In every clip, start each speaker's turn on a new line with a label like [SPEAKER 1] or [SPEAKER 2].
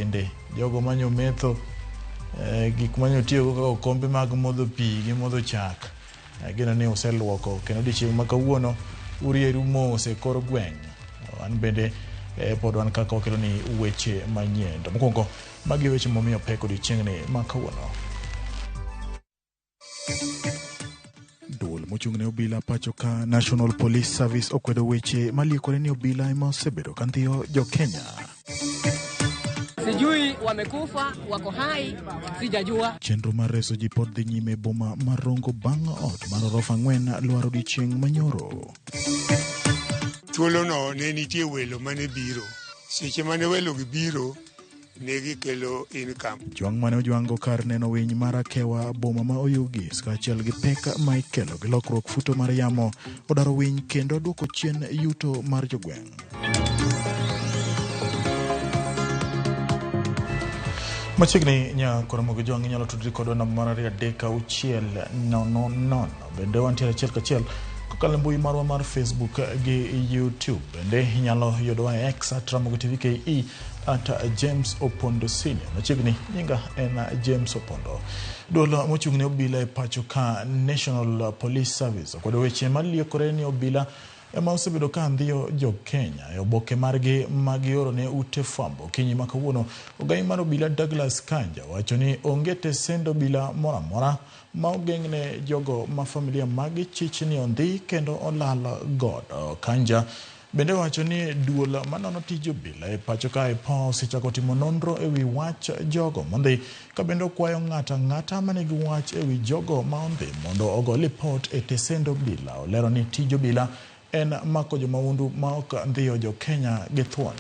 [SPEAKER 1] bende jogo manyo metho gik manyo tiyo go kombe mag modho pi gi modho chak gino ne oseluoko kendo dichieng' ma kawuono urieru mose kor gweng' an bende pod wan kaka okelo ni weche manyien to mokwongo magi weche momiyo pek odiochieng' ni ma kawuono. Duol mochung'ne obila pacho ka National Police Service okwedo weche maliekore ni obila ema osebedo ka ndhiyo jo Kenya.
[SPEAKER 2] Sijui wamekufa, wako hai, sijajua.
[SPEAKER 1] Chenro mar reso ji pod dhi nyime boma mar Rongo bang' ot mar orofa 4 lwar odiochieng' manyoro.
[SPEAKER 3] Thuolo no ne nitie welo mane biro. Seche mane welo gibiro ne gikelo income.
[SPEAKER 1] Jwang' mane ojwango kar neno winy mar Akewa boma ma Oyugis kaachiel gi pek ma ikelo gi lokruok futo mar yamo odaro winy kendo duoko chien yuto mar jogweng'. Machiegni nyakoromo gi jwang' inyalo tudri kodwa namba mar 38600. Bende wantiere achiel kachiel kokalo mbui marwa mar Facebook gi YouTube. Bende inyalo yudwa X @RamogiTV @James Opondo Senior. Machiegni nyinga en James Opondo. Duol mochung'ne obila e pacho ka National Police Service okwedo weche maliekore ni obila ema osebedo ka ndhiyo jo Kenya e oboke margi magioro ne ute fwambo kinyi ma kawuono. Ogai mar obila Douglas Kanja wacho ni onge tesendo obila mora mora ma ogeng'ne jogo ma familia magi chich ni ondhi kendo olal godo. Kanja bende wacho ni duol manono tij obila e pacho ka osechako timo nonro ewi wach jogo mondhi ka bende okwayo ng'ata manigi wach ewi jogo ma ondhi mondo ogo lipot e tesendo obila. Olero ni tij obila en mako jomaundu ma ok ndhiyo jo Kenya gi thuon.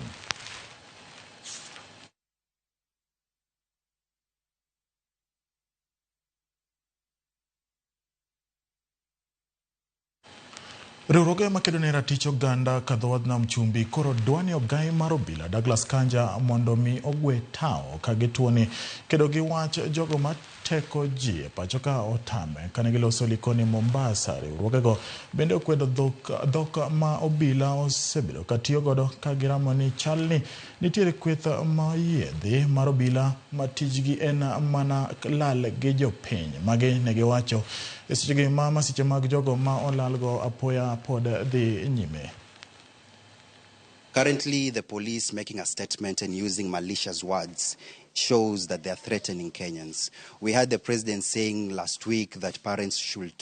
[SPEAKER 1] Riwruoge makedo ne ratich oganda kadho nam chumbi koro dwani ogai mar obila Douglas Kanja mondo mi ogwe tao ka gituoni kedo gi wach jogo mateko ji e pacho ka otame kane giloso likoni Mombasa. Riwruogego bende okwedo dhok ma obila osebedo ka tiyo godo ka giramo ni chalni nitiere kweth ma yiedhi mar obila ma tijgi en mana lal gi jopiny magi ne giwacho e sechegi ma masiche mag jogo ma olalgo apoya pod dhi nyime.
[SPEAKER 4] Currently, the police making a statement and using malicious words shows that they are threatening Kenyans. We had the president saying last week that parents should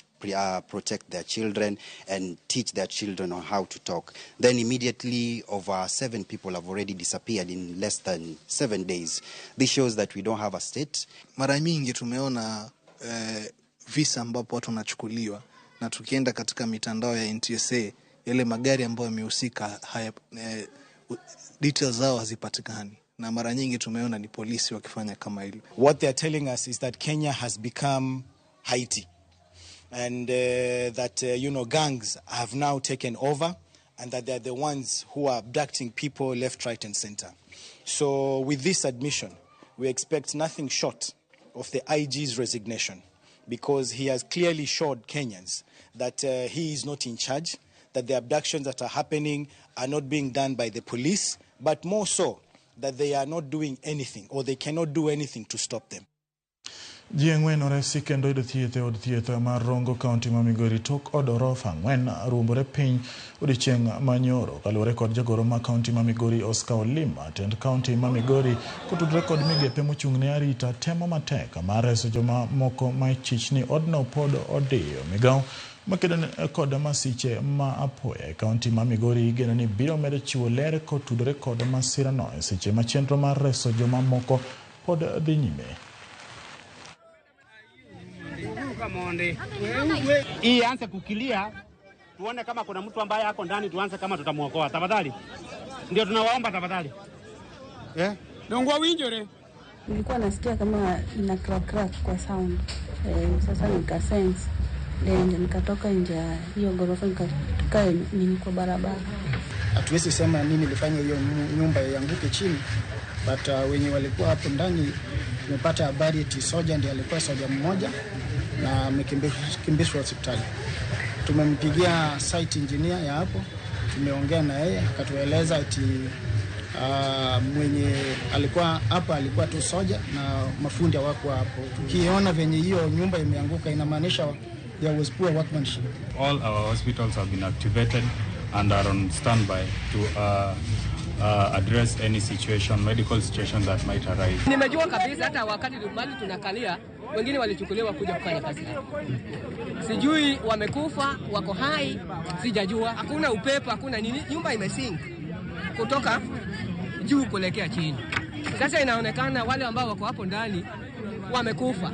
[SPEAKER 4] protect their children and teach their children on how to talk. Then immediately over 7 people have already disappeared in less than 7 days. This shows that we don't have a state.
[SPEAKER 5] Mara mingi tumeona visa ambapo watu wanachukuliwa na tukienda katika mitandao ya NTSA yale magari ambayo yamehusika details zao hazipatikani na mara nyingi tumeona ni polisi wakifanya kama hilo.
[SPEAKER 6] What they are telling us is that Kenya has become Haiti and that gangs have now taken over and that they are the ones who are abducting people left, right and center. So with this admission we expect nothing short of the IG's resignation, because he has clearly showed Kenyans that he is not in charge, that the abductions that are happening are not being done by the police, but more so that they are not doing anything or they cannot do anything to stop them.
[SPEAKER 1] Jieng'wen oresi kendo yudo thieth e od thieth mar Rongo County ma Migori tok od orofa 4 ruombore piny odiochieng' manyoro kaluwore kod jagoro ma County ma Migori Oscar Olima. Tend County ma Migori kotudre kod migepe mochung'ne arita temo matek mar reso joma moko ma chich ni odno pod odiyo. Migao makedo kod masiche ma apoya e County ma Migori geno ni biro medo chiwo ler kotudre kod masira no e seche ma chenro mar reso joma moko pod dhi nyime.
[SPEAKER 7] Hii anze kukilia tuone kama kuna mtu ambaye yako ndani, tuanze kama tutamuokoa tafadhali. Ndio tunawaomba tafadhali. Ndongwa winjore.
[SPEAKER 8] Nilikuwa nasikia kama ina crack kwa sound. Sasa nikasense. Ndio nikatoka nje hiyo gorofa nikatoka nini kwa barabara.
[SPEAKER 9] Hatuwezi sema nini ilifanya hiyo nyumba ianguke chini, but wenye walikuwa hapo ndani tumepata habari eti soja ndiye alikuwa soja mmoja na amekimbizwa hospitali. Tumempigia site engineer ya hapo, tumeongea na yeye akatueleza eti mwenye alikuwa hapa alikuwa tu soja na mafundi wako hapo. Tukiona venye hiyo nyumba imeanguka inamaanisha there was poor workmanship.
[SPEAKER 10] All our hospitals have been activated and are on standby to address any situation, medical situation that might arise.
[SPEAKER 2] Nimejua kabisa hata wakati mali tunakalia wengine walichukuliwa kuja kufanya kazi. Sijui wamekufa, wako hai, sijajua. Hakuna upepo, hakuna nini. Nyumba imesink kutoka juu kuelekea chini. Sasa inaonekana wale ambao wako hapo ndani wamekufa.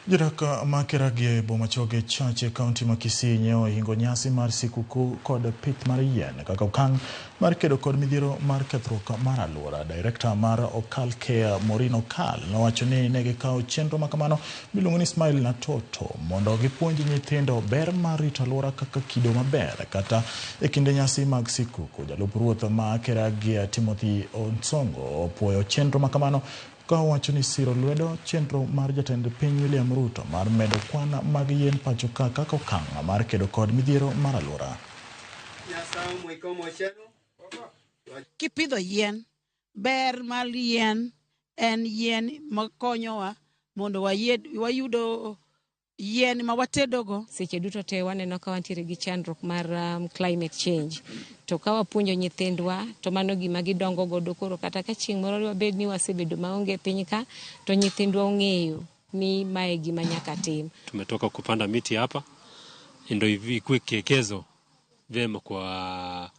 [SPEAKER 1] Jiraka makeragie bomachoge chache kaunti makisi nyeo hingo nyasi mar sikuku kod pith mar yien kaka okang' mar kedo kod midhiero mar kethruok mar alwora. Director mar Okal Care Maureen Okal nowacho ni ne gikawo chenro makamano miluongo ni Smile na Toto mondo gipuonj nyithindo ber mar rito alwora kaka kido maber kata e kinde nyasi mag sikuku. Jalup ruoth ma Keragie Timothy Onsongo opuoyo chenro makamano ka wacho ni siro lwedo chenro mar jatend piny William Ruto mar medo kwan mag yien pacho kaka okang' mar kedo kod midhiero mar alwora.
[SPEAKER 11] Kipidho yien, ber mar yien en yien makonyowa mondo wayudo yien ma watedogo.
[SPEAKER 12] Seche duto te waneno ka wantiere gi chandruok mar climate change. To ka wapuonjo nyithindwa to mano gima gidongo godo koro kata ka chieng' moro wabed ni wasebedo maonge piny ka to nyithindwa ong'eyo ni mae gima nyaka tim.
[SPEAKER 13] Tumetoka kupanda miti hapa ndio ikuwe kiekezo vema kwa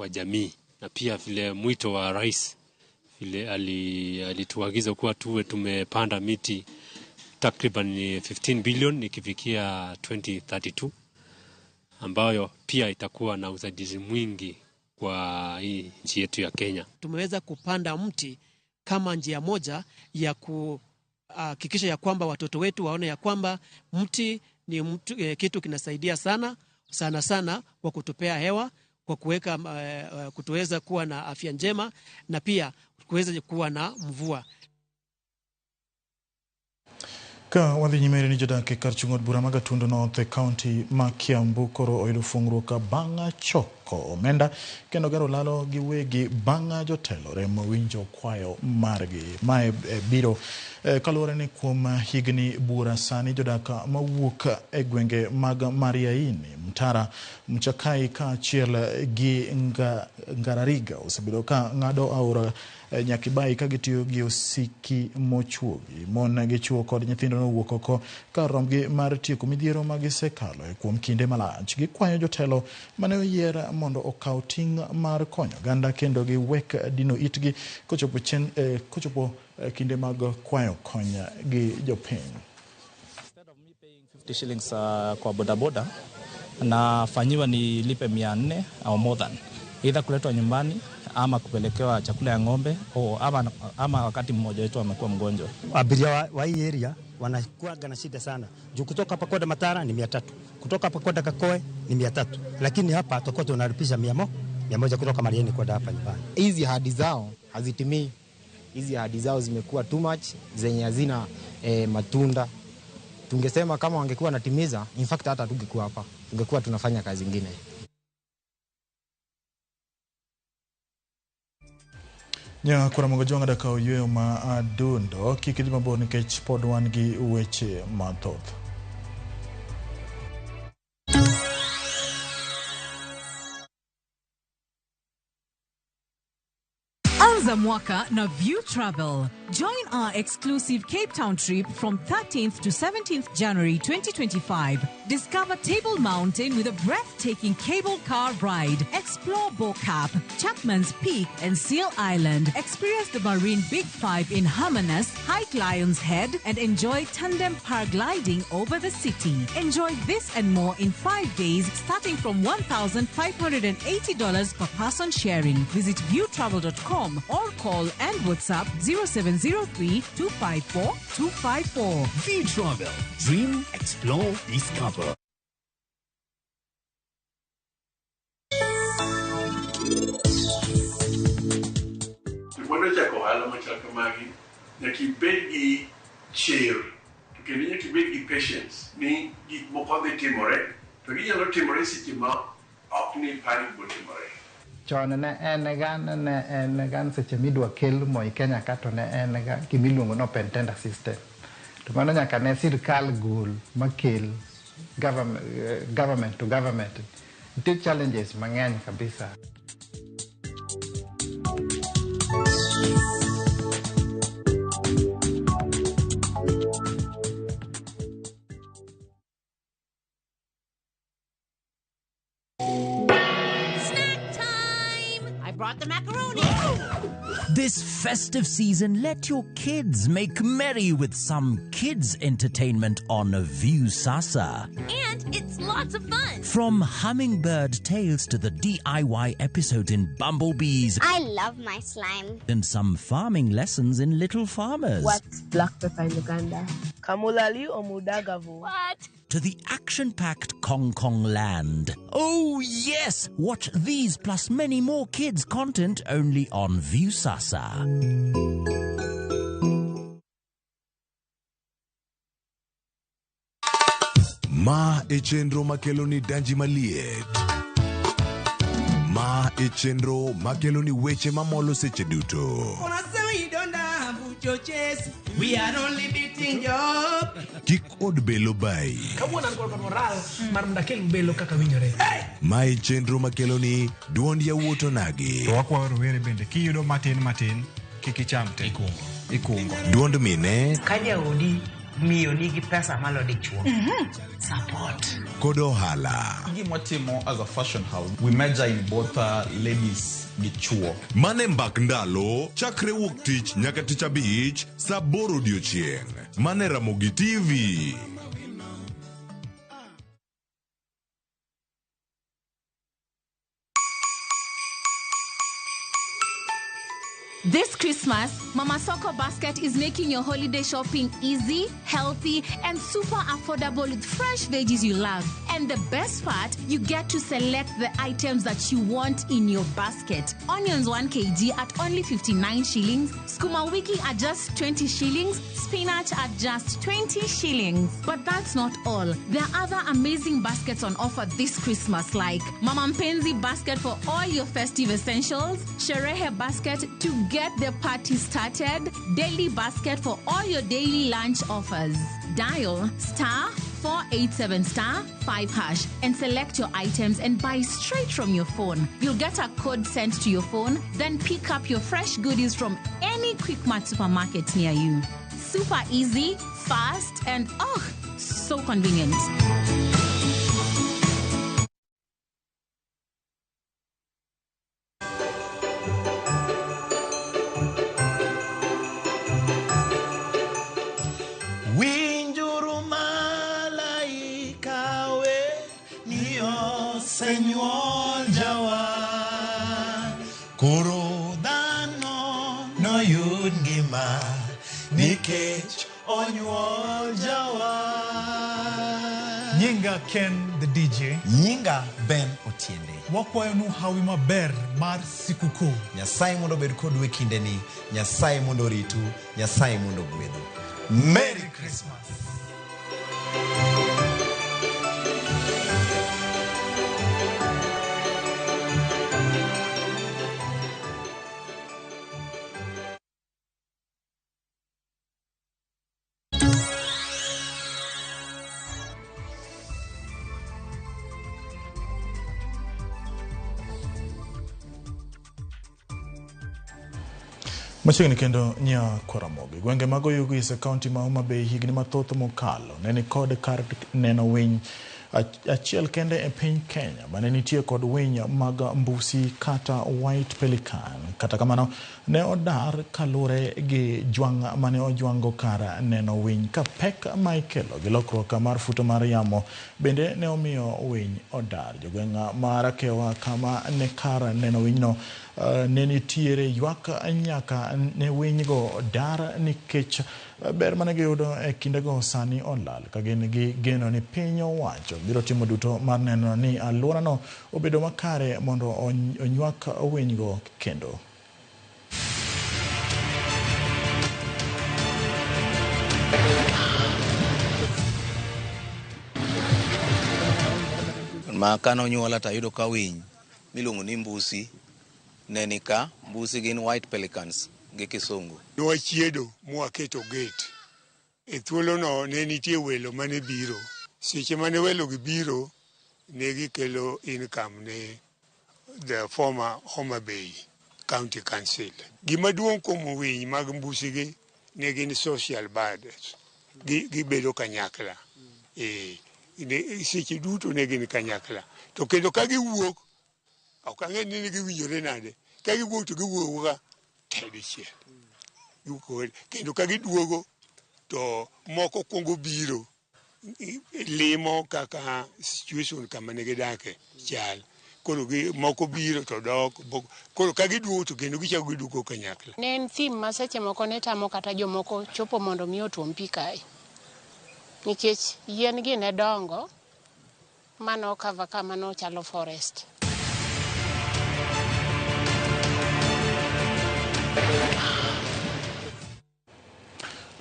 [SPEAKER 13] jamii na pia vile mwito wa rais vile alituagiza kuwa tuwe tumepanda miti takriban 15 billion ikifikia 2032 ambayo pia itakuwa na usaidizi mwingi kwa hii nchi yetu ya Kenya.
[SPEAKER 14] Tumeweza kupanda mti kama njia moja ya kuhakikisha ya kwamba watoto wetu waone ya kwamba mti ni kitu kinasaidia sana kwa kutupea hewa, kwa kuweka kutuweza kuwa na afya njema na pia kuweza kuwa na mvua.
[SPEAKER 1] Ka wadhi nyimere ni jodak e kar chung od bura ma Gatundu North e kaunti ma Kiambu koro oyudo fungruok bang' choko omenda kendo gero lalo gi wegi bang' jotelo remo winjo kwayo margi. Mae biro kaluwore ni kuom higni bura sani jodak mawuok e gwenge mag Mariaini, Mtara, Mchakai kaachiel gi Ngarariga osebedo ka ng'ado aora Nyakibai ka gitiyo gi osiki mochuogi. Mon gi chuo kod nyithindo nowuok oko ka romgi mar tieko midhiero ma gisekalo e kuom kinde malach. Gikwayo jotelo mane oyier mondo okaw ting' mar konyo oganda kendo giwek dino itgi kochopo kinde mag kwayo kony gi jopiny.
[SPEAKER 15] Instead of me paying 50 shillings kwa bodaboda nafanyiwa nilipe 400 au more than, either kuletwa nyumbani ama kupelekewa chakula ya ng'ombe ama wakati mmoja wetu amekuwa mgonjwa.
[SPEAKER 16] Abiria wa hii area wanakuwa na shida sana. Juu kutoka hapa kwenda Matara ni 300. Kutoka hapa kwenda Kakoe ni 300. Lakini hapa tutakuwa tunalipisha 100 kutoka Marieni kwenda hapa nyumbani.
[SPEAKER 17] Hizi ahadi zao hazitimii. Hizi ahadi zao zimekuwa too much, zenye hazina matunda. Tungesema kama wangekuwa natimiza, in fact hata tungekuwa hapa. Tungekuwa tunafanya kazi nyingine.
[SPEAKER 1] Nya kura mongojonga daka oyueyo ma adundo kikidhi mabor nikech pod wan gi weche mathoth.
[SPEAKER 18] Anza mwaka na View Travel. Join our exclusive Cape Town trip from 13th to 17th January 2025. Discover Table Mountain with a breathtaking cable car ride. Explore Bo Cap, Chapman's Peak and Seal Island. Experience the Marine Big Five in Hermanus, hike Lion's Head and enjoy tandem paragliding over the city. Enjoy this and more in 5 days starting from $1,580 per person sharing. Visit viewtravel.com or call and WhatsApp 0703-254-254.
[SPEAKER 19] View Travel. Dream, explore, discover.
[SPEAKER 20] Wanda chako hala machaka magi nyaki begi chir to kendo nyaki begi patience ni gik moko dhi timore to ginyalo timore seche ma ok ni pari bo timore
[SPEAKER 21] chon ne en gan seche midwa kel mo Kenya ka to ne en ga gimiluongo no open tender system to mano nyaka ne sirkal gol makel government to government. Nitie challenges mang'eny kabisa.
[SPEAKER 18] Brought the macaroni.
[SPEAKER 19] This festive season, let your kids make merry with some kids' entertainment on Viusasa.
[SPEAKER 22] And it's lots of fun.
[SPEAKER 19] From hummingbird tales to the DIY episode in Bumblebees.
[SPEAKER 22] I love my slime.
[SPEAKER 19] And some farming lessons in Little Farmers.
[SPEAKER 23] What's black pepper in Uganda? Kamulali or Mudagavu?
[SPEAKER 22] What?
[SPEAKER 19] To the action-packed Kong Kong land. Oh yes! Watch these plus many more kids' content only on Viusasa.
[SPEAKER 24] Ma e chenro makeloni danji maliet. Ma e chenro makeloni weche mamolo seche duto.
[SPEAKER 25] We are only beating job.
[SPEAKER 24] Kik od belo bai.
[SPEAKER 25] Kawuono an kod moral mar ndakel belo kaka winjore.
[SPEAKER 24] Ma e chenro makeloni duond yawuoto nagi.
[SPEAKER 26] To wakwayo rowere bende kiyudo matin kik icham te. Ikungo.
[SPEAKER 24] Duond mine.
[SPEAKER 25] Ka jaodi miyo nigi pesa malo dichuo. Support.
[SPEAKER 24] Kod ohala.
[SPEAKER 26] Gima watimo as a fashion house, we measure in both ladies gi chuo.
[SPEAKER 24] Mane mbak ndalo, chakre wuok tich nyaka tich abich, saa 8 odiechieng'. Mane Ramogi TV.
[SPEAKER 27] This Christmas, Mama Soko Basket is making your holiday shopping easy, healthy, and super affordable with fresh veggies you love. And the best part, you get to select the items that you want in your basket. Onions 1 kg at only 59 shillings, Skuma Wiki at just 20 shillings, spinach at just 20 shillings. But that's not all. There are other amazing baskets on offer this Christmas, like Mama Mpenzi basket for all your festive essentials, Sherehe basket to get the party started, daily basket for all your daily lunch offers. Dial *487*5# and select your items and buy straight from your phone. You'll get a code sent to your phone, then pick up your fresh goodies from any Quickmart supermarket near you. Super easy, fast, and so convenient.
[SPEAKER 25] Señor Jawan, Kurodano no yungima, Nikech Onyuol Jawan.
[SPEAKER 26] Nyinga Ken the DJ.
[SPEAKER 28] Nyinga Ben Otiende.
[SPEAKER 26] Wakwayo nu hawi maber mar sikuku.
[SPEAKER 28] Nyasaye mondo bed kodwa kindeni, Nyasaye mondo ritu, Nyasaye mondo gwedhu.
[SPEAKER 26] Merry Christmas.
[SPEAKER 1] Machiegni kendo nya Kwaramogi. Gwenge mag Oyugis e kaunti ma Homa Bay higni mathoth mokalo ne ni kod kar neno winy achiel kende e piny Kenya mane nitie kod winy mag mbusi kata white pelican. Kata kamano ne odar kalure gi jwang' mane ojwango kar neno winy ka pek ma ikelo gi lokruok mar futo mar yamo bende ne omiyo winy odar. Jogweng' mar Kewa kama ne kar neno winyno ne nitiere ywak nyaka ne winygo dar nikech ber mane giyudo e kindego sani olal ka gin gi geno ni piny owacho biro timo duto mar neno ni alworano obedo makare mondo onywak winygo kendo.
[SPEAKER 29] Ma kano nyuola tayudo ka winy miluongo ni mbusi
[SPEAKER 3] nenika mbusi gin white pelicans gi kisungu.
[SPEAKER 4] Nwachiedo mwaketo gate. E thuolo no ne nitie welo mane biro. Seche mane welo gi biro ne gikelo income ne the former Homa Bay County Council. Gima duong' kuom winy mag mbusi gi ne gin social birds. Gibedo kanyakla. Seche duto ne gin kanyakla. To kendo ka giwuok, ok ang'e ni giwinjore nade. Ka giwuok to giwuok tedichiel. Kendo ka giduogo to moko kuongo biro limo kaka situation kama ne gidake chal. Koro moko biro to dok. Koro ka giduogo to kendo gichako giduogo kanyakla.
[SPEAKER 5] Ne en thim ma seche moko ne tamo kata jomoko chopo mondo mi otuom pi kae. Nikech yien gi ne dongo mano cover kama no chalo forest.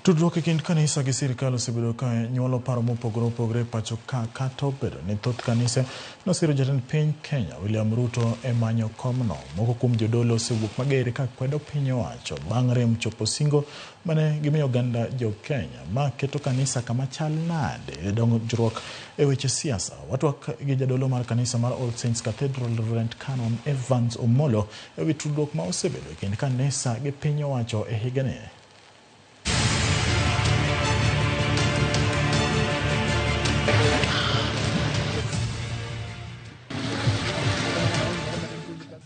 [SPEAKER 1] Tudruok e kind kanisa gi sirkal osebedo ka nyuolo paro mopogore opogore pacho ka kata obedo ni thoth kanise nosiro jatend piny Kenya William Ruto e manyo komno. Moko kuom jodolo osewuok mager ka kwedo piny owacho bang' rem chopo singo mane gimiyo oganda jo Kenya ma keto kanisa kama chal nade e dongruok e weche siasa. Watwak gi jadolo mar kanisa mar All Saints Cathedral Reverend Canon Evans Omolo e wi tudruok ma osebedo e kind kanisa gi piny owacho e higani.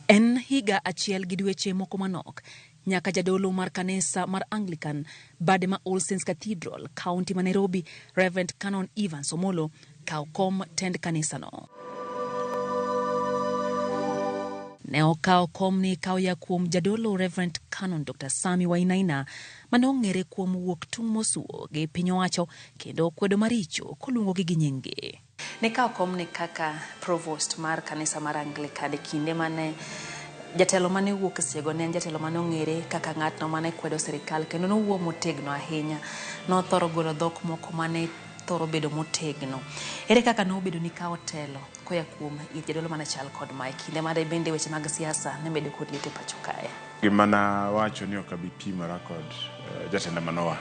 [SPEAKER 6] En higa achiel gi dweche moko manok nyaka jadolo mar kanisa mar Anglican bade ma All Saints Cathedral County ma Nairobi Reverend Canon Evans Omolo kaw kom tend kanisa no. Ne okaw kom ni kaw ya kuom jadolo Reverend Canon Dr. Sami Wainaina mane ong'ere kuom wuok tung' mosuo gi piny owacho kendo kwedo maricho koluongo gi nyinge. Ne kaw kom ni kaka provost mar kanisa mar Anglican e kinde mane jatelo mane wuok siego ne jatelo mane ong'ere kaka ng'atno mane kwedo sirikal kendo nowuo motegno ahinya. Nothoro golo dhok moko mane thoro bedo motegno. Ere kaka nobedo ni kawo telo koya kuom jadolo mane chal kod ma kinde mane bende weche mag siasa ne bedo kod liete pacho kae.
[SPEAKER 7] Gima na wacho ni ok abi pimora kod jatenda manowa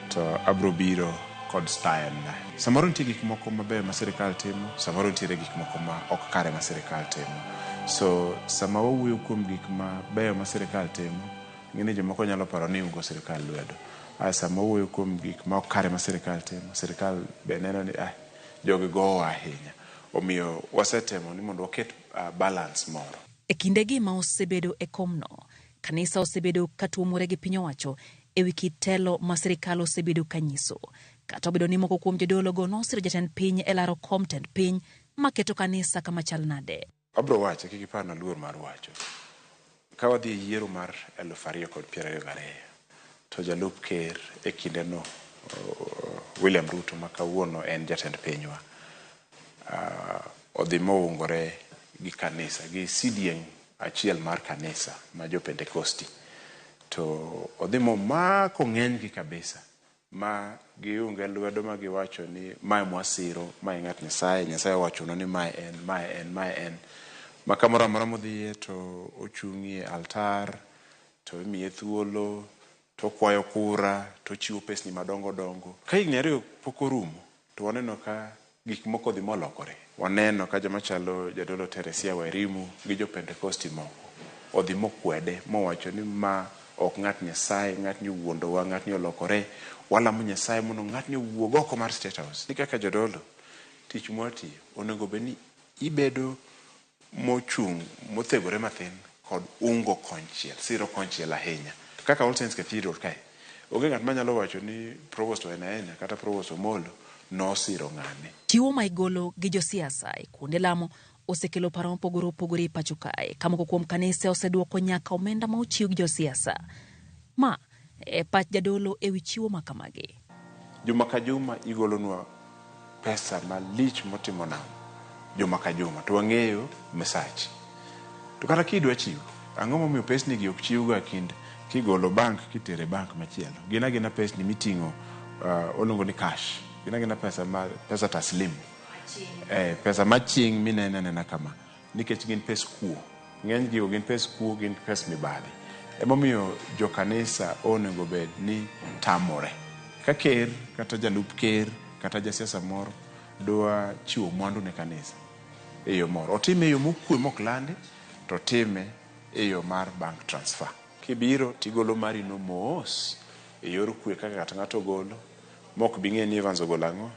[SPEAKER 7] to abro biro kod style na. Samoro nitie gik moko maber ma sirikal timo, samoro nitie gik moko ma ok kare ma sirikal timo. So sama wawuoyo kuom gik ma beyo ma sirikal timo, ng'eni jomoko nyalo paro ni ugo sirikal lwedo. Sama wawuoyo kuom gik ma ok kare ma sirikal timo, sirikal be neno ni jogi go ahinya. Omiyo wasetemo ni mondo waket balance moro.
[SPEAKER 6] E kinde gi ma osebedo e komno, kanisa osebedo katuomore gi piny owacho e wi telo ma sirikal osebedo kanyiso. Kata obedo ni moko kuom jodolo go nosiro jatend piny e laro kom tend piny maketo kanisa kama chal nade.
[SPEAKER 7] Abro wacho kik ipana luor mar wacho. Ka wadhi yiero mar 2022 to jalup ker e kinde no William Ruto ma kawuono en jatend pinywa. Odhi moungore gi kanisa gi CDN achiel mar kanisa ma jo Pentecosti. To odhi mako ng'eny gi kabisa ma giunge lwedo ma giwacho ni mae mwasiro, mae ng'at Nyasaye, Nyasaye wacho ni mae en. Ma kamoro amora modhiye to ochung'ie altar, to imiye thuolo, to kwayo kura, to chiwo pesni madongo dongo. Ka higni ariyo pok orumo, to waneno ka gik moko dhi molokore. Waneno ka joma chalo jadolo Teresia Wairimu gi jo Pentecosti moko odhi mokwede mowacho ni ma ok ng'at Nyasaye, ng'atni wuondowa, ng'atni olokore, walamo Nyasaye mondo ng'atni wuog oko mar State House. Ni kaka jodolo tich mwatiyo onego bed ni ibedo mochung' mothegore mathin kod ungo konchiel, siro konchiel ahinya. Kaka All Saints Cathedral kae, onge ng'at manyalo wacho ni Provost Wainaina kata Provost Omolo nosiro ng'ane.
[SPEAKER 6] Chiwo ma igolo gi josiasa e kuonde lamo osekelo paro mopogore opogore e pacho kae. Ka moko kuom kanisa oseduoko nyaka omenda ma ochiw gi josiasa. Ma e pach jadolo e wi chiwo ma kamagi.
[SPEAKER 7] Juma ka juma igolonwa pesa malich motimo nam. Juma ka juma to wang'eyo message. To kata kidwa chiwo, ang'o momiyo pesni gi ok chiw ga kind kigolo bank kitere bank machielo. Gina pesni miting'o olongo ni cash. Gina pesa taslim. Pesa maching minena kama. Nikech gin pes kuo. ng'eny gigo gin pes kuo, gin pes mibadhi. Emomiyo jokanisa onego bed ni tamore. Ka ker kata jalup ker kata jasiasa moro dwa chiwo mwandu ne kanisa e yo moro, otime e yo mokwe mok landi, to time e yo mar bank transfer. Kibiro tigolo mari no mos e yor kwe kaka kata ng'ato golo mok bing'e ni Evans ogolo ang'o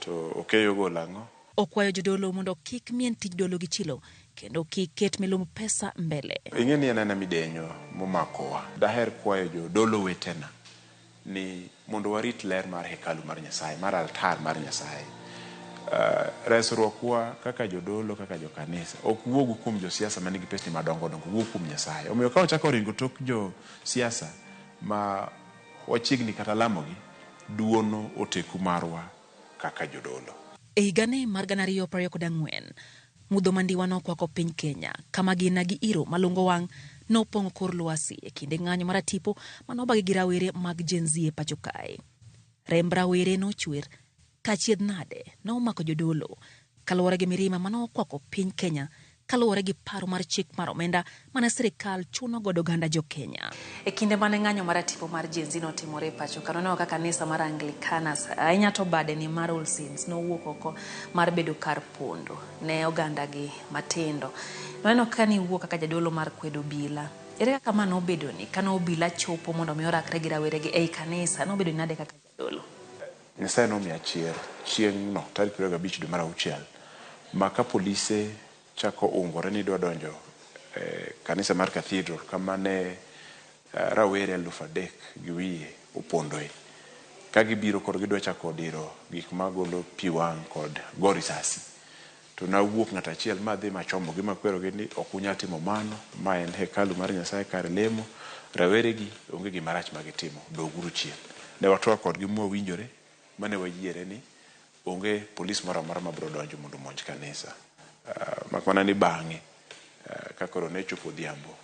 [SPEAKER 7] to Okeyo ogolo ang'o.
[SPEAKER 6] Okwayo jodolo mondo kik mien tij dolo gi chilo kendo kik ket milum pesa mbele.
[SPEAKER 7] Ing'e ni en midenyo momakowa. Daher kwayo jodolo wetena ni mondo warit ler mar hekalu mar Nyasaye, mar altar mar Nyasaye. Resruokwa kaka jodolo, kaka jokanisa ok wuogu kuom josiasa manigi pesni madongo dongo, wuogu kuom Nyasaye. Omiyo ka ochako ringo tok josiasa ma wachiegni kata lamogi, duono oteku marwa kaka jodolo.
[SPEAKER 6] E higani mar 2024, mudho mandiwa nokwako piny Kenya, kama gina gi iro malungo wang' nopong'o kor lwasi e kinde ng'anyo mar tipo manobagi gi rawere mag Gen Z e pacho kae. Remb rawere nochwer kachiedh nade nomako jodolo kaluwore gi mirima manokwako piny Kenya kaluwore gi paro mar chik mar omenda mane sirikal chuno godo ganda jo Kenya. E kinde mane ng'anyo mar tipo mar Gen Z notimore pacho kanono kaka kanisa mar Anglicanas ahinya to bade ni mar All Saints nowuok oko mar bedo kar pondo ne oganda gi matindo. Noeno kani wuok kaka jadolo mar kwedo bila. Ere kaka mano obedo ni kano bila chopo mondo mi orakre gi rawere gi ei kanisa nobedo ni nade kaka jadolo.
[SPEAKER 7] Nyasaye nomiya chier chieng' no tarik 25 dwe mar auchiel ma ka polise chako ungore ni dwa donjo kanisa mar Cathedral kama ne rawere 3,000 gi wiye opondoe ka gibiro kod gidwa chako diro gik magolo pi wang' kod go risasi. To nawuok ng'at achiel madhi machomo gi makwero gi ni ok unyal timo mano, ma en hekalu mar Nyasaye kar lemo, rawere gi onge gima rach ma gitimo, doguru chien. Ne watwa kodgi mowinjore mane wayiere ni onge polis moro amora mabiro donjo mondo monj kanisa. Makmana ni bang'e ka koro ne chopo odhiambo,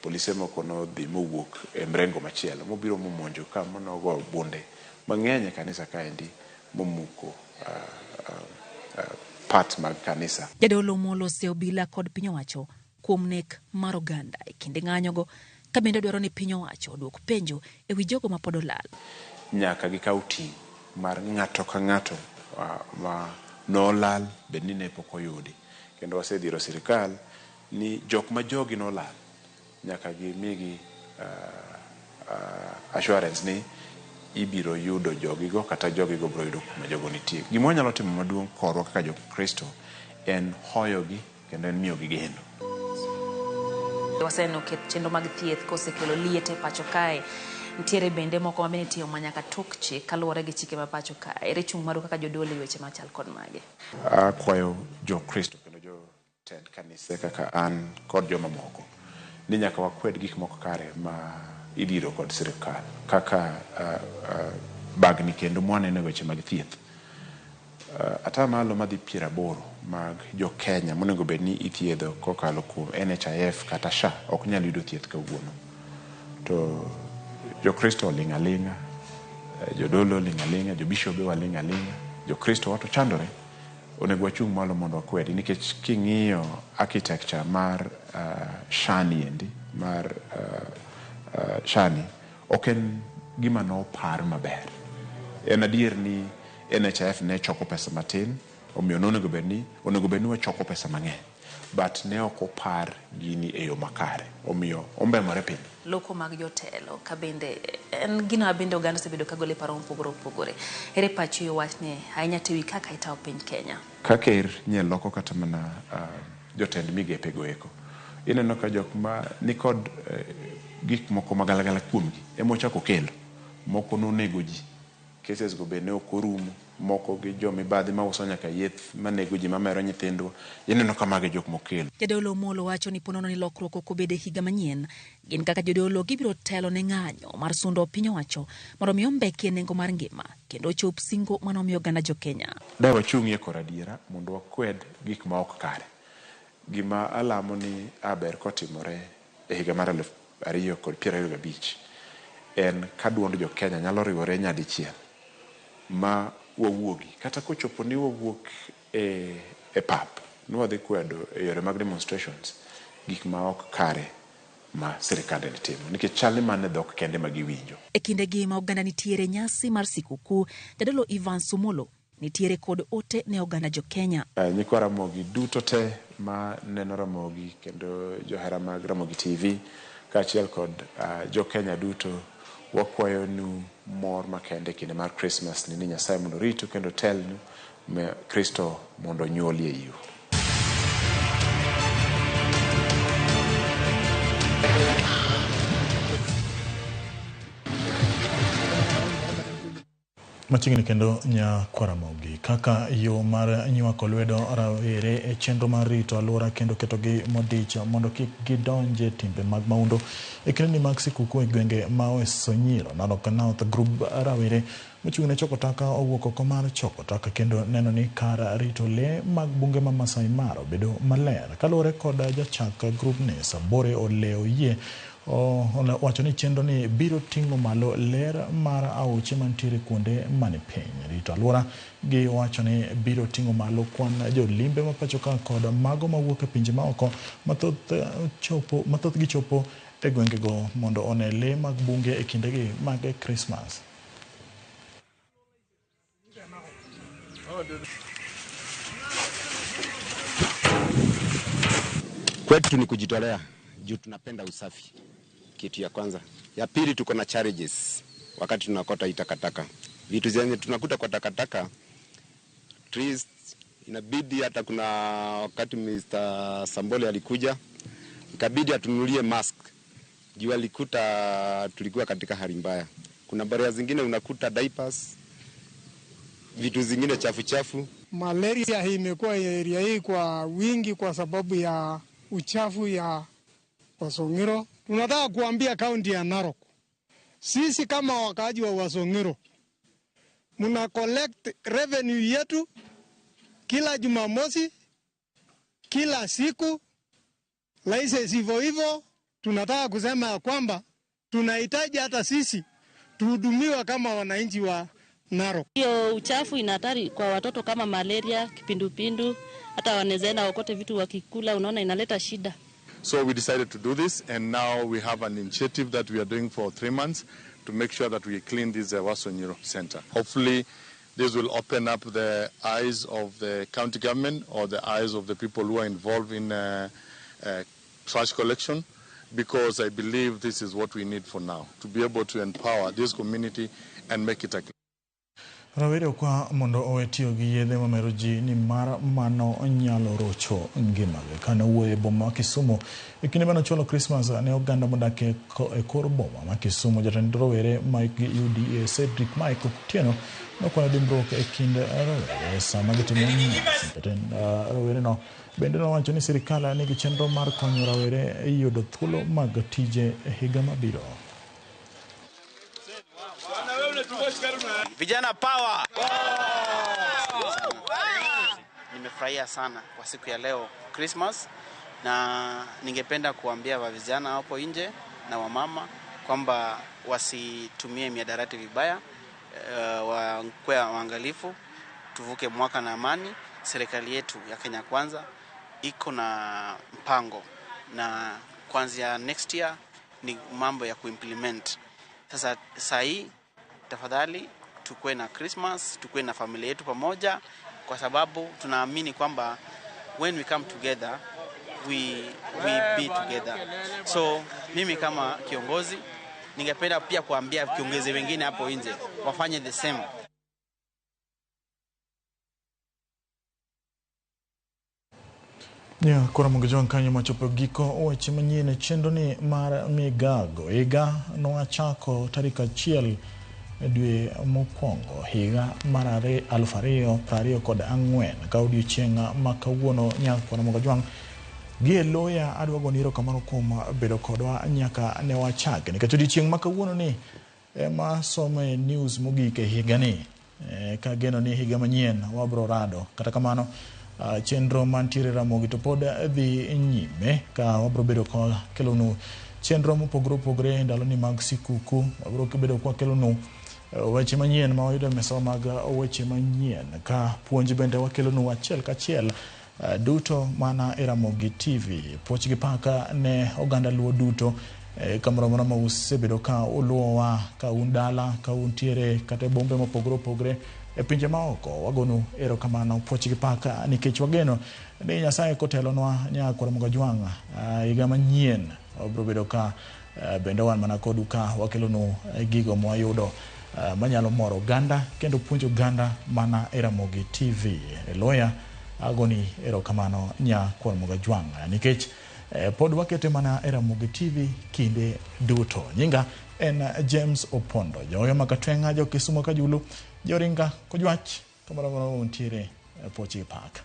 [SPEAKER 7] polise moko nodhi mowuok e mrengo machielo mobiro momonjo ka manogo bunde mang'eny e kanisa kaendi momuko part mag kanisa.
[SPEAKER 6] Jadolo molo se obila kod piny owacho kuom nek mar oganda e kinde ng'anyogo ka bende dwaro ni piny owacho odwok penjo e wi jogo ma pod olal.
[SPEAKER 7] Nyaka gikaw ting' mar ng'ato ka ng'ato ma nolal bed ni ne pok oyudi. Kendo wasedhiro sirikal ni jok ma jogi nolal nyaka gimigi assurance ni ibiro yudo jogigo kata jogigo biro yudo kuma jogo nitie. Gima wanyalo timo maduong' korwa kaka jokristo en hoyogi kendo en miyogi geno.
[SPEAKER 6] Waseno ket chenro mag thieth kosekelo liet e pacho kae. Ntiere bende moko ma bende tiyo manyaka tok chik kaluwore gi chike ma pacho kae. Ere chung' maru kaka jodolo e weche machal kod mage?
[SPEAKER 7] Kwayo jokristo kendo jotend kanise kaka an kod joma moko ni nyaka wakwed gik moko kare ma idiro kod sirikal kaka bagni kendo mwaneno e weche mag thieth. Atamalo madhi 80 mag jo Kenya monego bed ni ithiedho kokalo kuom NHIF kata SHA ok nyal yudo thieth kawuono. To jokristo ling'aling'a, jodolo ling'aling'a, jobishobe waling'aling'a, jokristo wato chandore. Onego wachung' malo mondo wakwedi nikech king'iyo architecture mar SHA endi mar SHA ok en gima nopar maber. En adier ni NHIF ne choko pesa matin, omiyo onego bed ni wachoko pesa mang'eny, but ne ok opar gini e yo makare, omiyo ombemore piny.
[SPEAKER 6] Loko mag jotelo ka bende en gino abende oganda osebedo ka gole paro mopogore opogore. Ere pacho yo wachne ahinya tewi kaka itawo piny Kenya?
[SPEAKER 7] Ka ker nye loko kata mana jotend migepe goeko. Ineno ka jok ma nikod gik moko magalagala kuomgi emochako kelo. Moko nonego ji. Cases go bende ok orumo. Moko gi jomibadhi ma uso nyaka yeth manego ji mamero nyithindo. Ineno ka mage jok mokelo.
[SPEAKER 6] Jadolo molo wacho ni ponono ni lokruok ok obede higa manyien. Gin kaka jodolo gibiro telo ne ng'anyo mar sundo piny owacho mondo mi ombeki nengo mar ngima kendo chop singo manomiyo oganda jo Kenya.
[SPEAKER 7] Dawa wachung'ie kor adiera mondo wakwed gik ma ok kare. Gima alamo ni aber kotimore e higa mar 2025 en ka duond jo Kenya nyalo riwore nyadichiel ma wawuogi kata kochopo ni wawuok e pap nwadhi kwedo e yore mag demonstrations gik ma ok kare ma sirikande timo nikech chal mane dhok kende ma giwinjo.
[SPEAKER 6] E kindegi ma oganda nitiere nyasi mar sikukuu, Jadolo Ivan Sumolo nitiere kod ote ne oganda jo Kenya.
[SPEAKER 7] Nyikwa Ramogi duto te ma neno Ramogi kendo johera mag Ramogi TV kaachiel kod jo Kenya duto wakwayo nu mor makende kinde mar Christmas ni Nyasaye mondo ritu kendo telnu Kristo mondo nyuolie iu.
[SPEAKER 1] Machiegni kendo Nyakwa Ramogi kaka yo mar nywako lwedo rawere e chenro mar rito alwora kendo ketogi modich mondo kik gidonje timbe mag maundo e kinde mag sikukuu e gwenge ma Osonyiro. Narok North Group rawere mochung'ne choko taka owuok oko mar choko taka kendo neno ni kar rito le mag bunge ma Masai Mara bedo maler. Kaluwore kod jachak group ni Sabore Oleoyie wacho ni chenro ni biro ting'o malo ler mar aoche mantiere kuonde mani piny. Rito alwora gi wacho ni biro ting'o malo kwan jolimbe ma pacho ka kod mago mawuok e pinje maoko mathoth gichopo e gwengego mondo one le mag bunge e kindegi mag Christmas.
[SPEAKER 2] Kwetu ni kujitolea juu tunapenda usafi. Kitu ya kwanza. Ya pili tuko na challenges wakati tunakota itakataka. Vitu zenye tunakuta kwa takataka trees inabidi hata kuna wakati Mr. Sambole alikuja ikabidi atunulie mask. Juu alikuta tulikuwa katika hali mbaya. Kuna barua zingine unakuta diapers, vitu zingine chafu chafu.
[SPEAKER 8] Malaria hii imekuwa area hii kwa wingi kwa sababu ya uchafu ya Wasongiro. Tunataka kuambia kaunti ya Narok, sisi kama wakaaji wa Wasongiro muna collect revenue yetu kila Jumamosi, kila siku, license hivyo. Tunataka kusema ya kwamba tunahitaji hata sisi tuhudumiwa kama wananchi wa Narok.
[SPEAKER 9] Hiyo uchafu ina hatari kwa watoto kama malaria, kipindupindu, hata wanawezaenda wakote vitu wakikula, unaona inaleta shida.
[SPEAKER 10] So we decided to do this, and now we have an initiative that we are doing for 3 months to make sure that we clean this Wasonyiro Center. Hopefully this will open up the eyes of the county government or the eyes of the people who are involved in trash collection, because I believe this is what we need for now, to be able to empower this community and make it a
[SPEAKER 1] Rawere kwa mondo owetio gi yedhe mamero ji ni mar mano nyalo rocho ngimagi. Kane wuoyo e boma ma Kisumu e kinde mane chulo Christmas ne oganda modak e kor boma ma Kisumu, jatend rowere Mike UDA Cedric Mike Otieno nokwayo dimbruok e kind rowere sama gitimo nyasi. Jatend rowere no bende nowacho ni sirikal nigi chenro mar konyo rawere yudo thuolo mag tije e higa mabiro.
[SPEAKER 11] Vijana power! Nimefurahia sana kwa siku ya leo Christmas, na ningependa kuambia vijana hapo nje na wamama kwamba wasitumie miadarati vibaya, wawe waangalifu, tuvuke mwaka na amani. Serikali yetu ya Kenya Kwanza iko na mpango, na kuanzia next year ni mambo ya kuimplement. Sasa sahi tafadhali tukue na Christmas, tukue na familia yetu pamoja, kwa sababu tunaamini kwamba when we come together we be together. So mimi kama kiongozi ningependa pia kuambia kiongozi wengine hapo nje wafanye the same.
[SPEAKER 1] Kora mungejon kanyo machopo giko weche manyien chenro ni mar migago higa noachako tarik 1 dwe mokwongo higa mar 2024 ka odiochieng' ma kawuono. Nyakwa Mogajwang' gie loya adwa goni erokamano kuom bedo kodwa nyaka ne wachake, nikech odiochieng' ma kawuono ni ema some news mogik e higa ni, ka geno ni higa manyien wabro rado. Kata kamano chenro mantiere Ramogi to pod dhi nyime ka wabro bedo ko kelonu chenro mopogore opogore ndalo ni mag sikukuu. Wabro bedo kwa kelonu weche manyien ma wayudo mesa mag weche manyien, ka puonj bende wakelonu achiel kachiel duto mana Ramogi TV. Pochgi paka ne oganda luo duto kamoro ma usebedo ka uluowa ka undala ka untiere kata bombe mopogore pinje maoko. Wagonu erokamano pochgi paka nikech wageno ni Nyasaye kotelonwa Nyakwar Mogajwang' higa manyien obro bedo ka bende wan mana kodu ka wakelonu gigo mwayudo manyalo moro ganda kendo puonjo ganda mana Ramogi TV. Loya agoni erokamano Nyakwar Mogajwang' nikech pod wakete mana Ramogi TV kinde duto. Nyinga en James Opondo, joyo makatwenga jo Kisumo kajulu, joringa kojwach kamoro untiere pochgi paka.